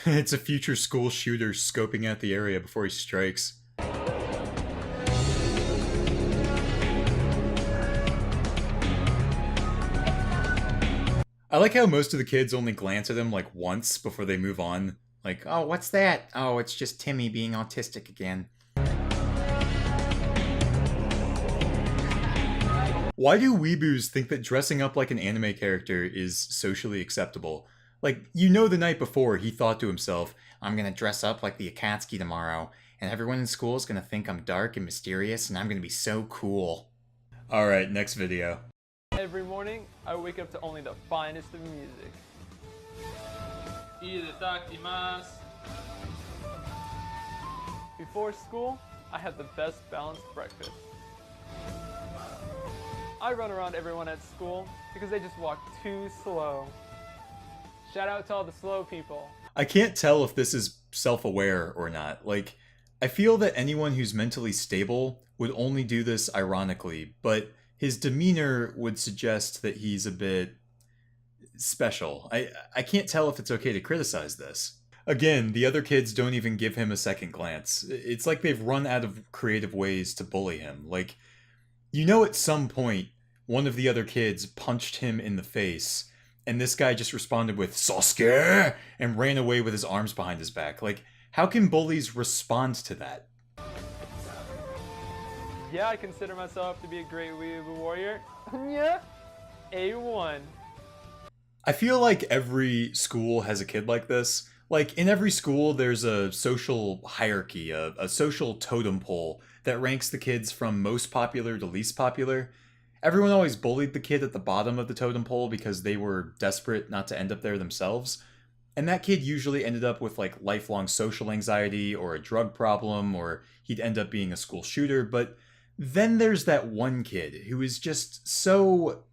It's a future school shooter scoping out the area before he strikes. I like how most of the kids only glance at him like once before they move on. Like, oh, what's that? Oh, it's just Timmy being autistic again. Why do weeboos think that dressing up like an anime character is socially acceptable? Like, you know, the night before he thought to himself, I'm gonna dress up like the Akatsuki tomorrow, and everyone in school is gonna think I'm dark and mysterious, and I'm gonna be so cool. Alright, next video. Every morning, I wake up to only the finest of music. Before school, I have the best balanced breakfast. I run around everyone at school because they just walk too slow. Shout out to all the slow people. I can't tell if this is self-aware or not. Like, I feel that anyone who's mentally stable would only do this ironically, but his demeanor would suggest that he's a bit special. I can't tell if it's okay to criticize this. Again, the other kids don't even give him a second glance. It's like they've run out of creative ways to bully him. Like, you know, at some point, one of the other kids punched him in the face, and this guy just responded with "Sasuke" and ran away with his arms behind his back. Like, how can bullies respond to that? Yeah, I consider myself to be a great Weaboo warrior. Yeah, A1. I feel like every school has a kid like this. Like, in every school, there's a social hierarchy, a social totem pole that ranks the kids from most popular to least popular. Everyone always bullied the kid at the bottom of the totem pole because they were desperate not to end up there themselves. And that kid usually ended up with like lifelong social anxiety or a drug problem, or he'd end up being a school shooter. But then there's that one kid who is just so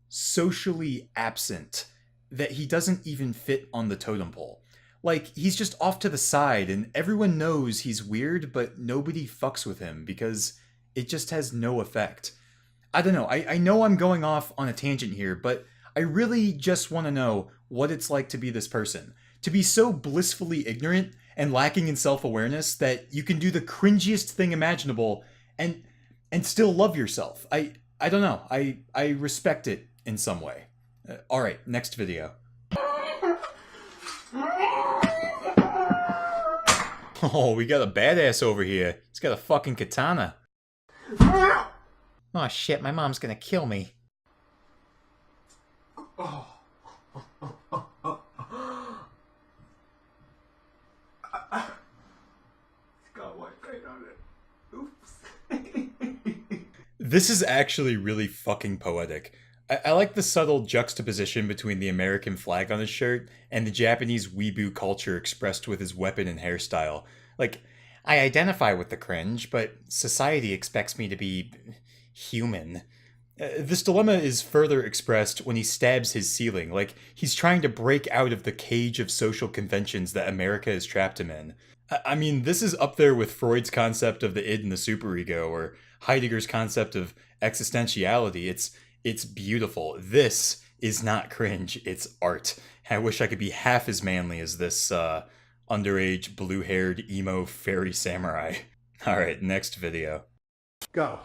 socially absent that he doesn't even fit on the totem pole. Like, he's just off to the side, and everyone knows he's weird, but nobody fucks with him because it just has no effect. I don't know, I know I'm going off on a tangent here, but I really just want to know what it's like to be this person. To be so blissfully ignorant and lacking in self-awareness that you can do the cringiest thing imaginable and still love yourself. I don't know, I respect it in some way. Alright, next video. Oh, we got a badass over here. He's got a fucking katana. Oh shit, my mom's gonna kill me. Oh. It's got white paint on it. Oops. This is actually really fucking poetic. I like the subtle juxtaposition between the American flag on his shirt and the Japanese weeboo culture expressed with his weapon and hairstyle. Like, I identify with the cringe, but society expects me to be human. This dilemma is further expressed when he stabs his ceiling, like he's trying to break out of the cage of social conventions that America has trapped him in. I mean, this is up there with Freud's concept of the id and the superego, or Heidegger's concept of existentiality. It's beautiful. This is not cringe, it's art. I wish I could be half as manly as this underage blue-haired emo fairy samurai. Alright, next video. Go.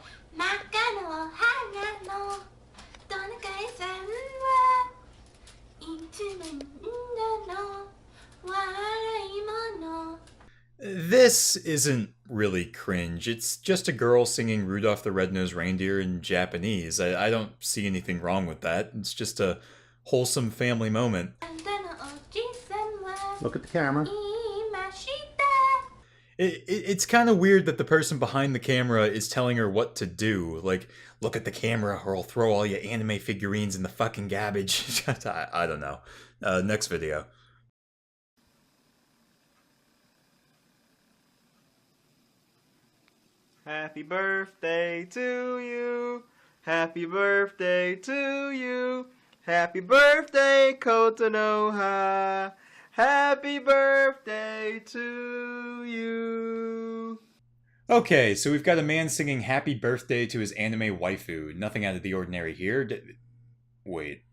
This isn't really cringe. It's just a girl singing Rudolph the Red-Nosed Reindeer in Japanese. I don't see anything wrong with that. It's just a wholesome family moment. Look at the camera. It's kind of weird that the person behind the camera is telling her what to do. Like, look at the camera or I'll throw all your anime figurines in the fucking garbage. I don't know. Next video. Happy birthday to you. Happy birthday to you. Happy birthday, Okay, so we've got a man singing happy birthday to his anime waifu. Nothing out of the ordinary here. Wait.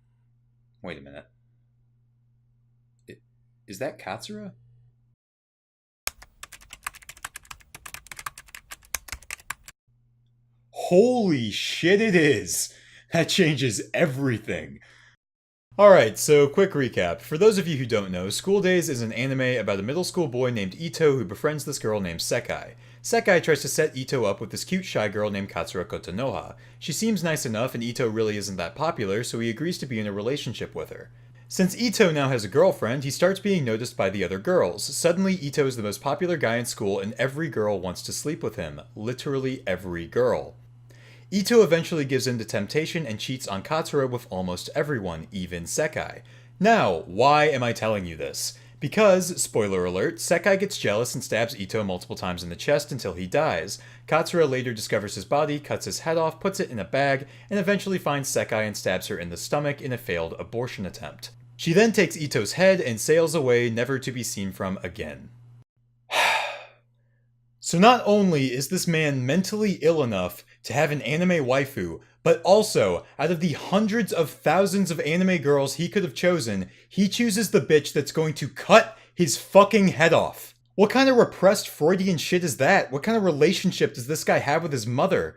Wait a minute. Is that Katsura? Holy shit, it is! That changes everything. Alright, so quick recap. For those of you who don't know, School Days is an anime about a middle school boy named Ito who befriends this girl named Sekai. Sekai tries to set Ito up with this cute shy girl named Katsura Kotonoha. She seems nice enough and Ito really isn't that popular, so he agrees to be in a relationship with her. Since Ito now has a girlfriend, he starts being noticed by the other girls. Suddenly, Ito is the most popular guy in school and every girl wants to sleep with him. Literally every girl. Ito eventually gives in to temptation and cheats on Katsura with almost everyone, even Sekai. Now, why am I telling you this? Because, spoiler alert, Sekai gets jealous and stabs Ito multiple times in the chest until he dies. Katsura later discovers his body, cuts his head off, puts it in a bag, and eventually finds Sekai and stabs her in the stomach in a failed abortion attempt. She then takes Ito's head and sails away, never to be seen from again. So not only is this man mentally ill enough to have an anime waifu, but also, out of the hundreds of thousands of anime girls he could have chosen, he chooses the bitch that's going to cut his fucking head off. What kind of repressed Freudian shit is that? What kind of relationship does this guy have with his mother?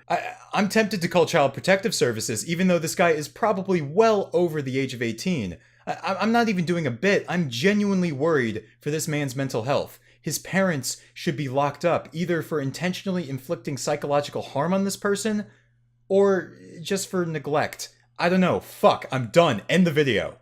I'm tempted to call Child Protective Services, even though this guy is probably well over the age of 18. I'm not even doing a bit. I'm genuinely worried for this man's mental health. His parents should be locked up, either for intentionally inflicting psychological harm on this person, or just for neglect. I don't know. Fuck, I'm done. End the video.